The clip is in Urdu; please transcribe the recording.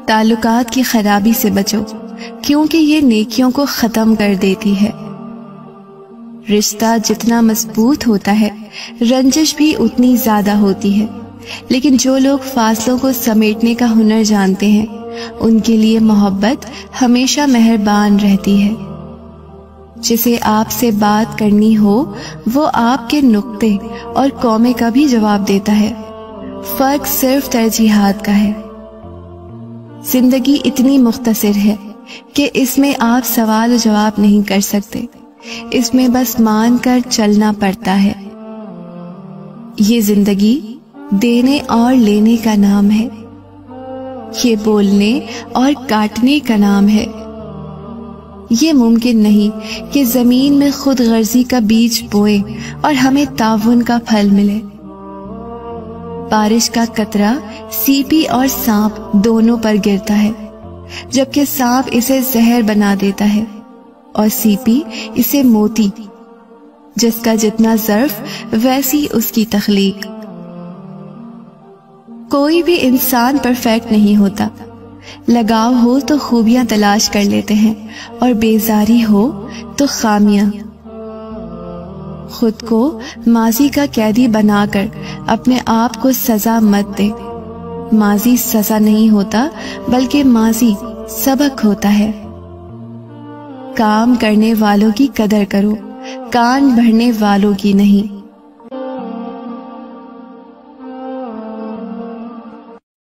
تعلقات کی خرابی سے بچو، کیونکہ یہ نیکیوں کو ختم کر دیتی ہے۔ رشتہ جتنا مضبوط ہوتا ہے، رنجش بھی اتنی زیادہ ہوتی ہے، لیکن جو لوگ فاصلوں کو سمیٹنے کا ہنر جانتے ہیں، ان کے لیے محبت ہمیشہ مہربان رہتی ہے۔ جسے آپ سے بات کرنی ہو وہ آپ کے نقطے اور قومے کا بھی جواب دیتا ہے، فرق صرف ترجیحات کا ہے۔ زندگی اتنی مختصر ہے کہ اس میں آپ سوال و جواب نہیں کر سکتے، اس میں بس مان کر چلنا پڑتا ہے۔ یہ زندگی دینے اور لینے کا نام ہے، یہ بولنے اور کاٹنے کا نام ہے۔ یہ ممکن نہیں کہ زمین میں خود غرضی کا بیج بوئے اور ہمیں تعاون کا پھل ملے۔ بارش کا قطرہ سیپی اور سانپ دونوں پر گرتا ہے، جبکہ سانپ اسے زہر بنا دیتا ہے اور سیپی اسے موتی۔ جس کا جتنا ظرف ویسی اس کی تخلیق۔ کوئی بھی انسان پرفیکٹ نہیں ہوتا، لگاؤ ہو تو خوبیاں تلاش کر لیتے ہیں اور بیزاری ہو تو خامیاں۔ خود کو ماضی کا قیدی بنا کر اپنے آپ کو سزا مت دے۔ ماضی سزا نہیں ہوتا بلکہ ماضی سبق ہوتا ہے۔ کام کرنے والوں کی قدر کرو، کان بھرنے والوں کی نہیں۔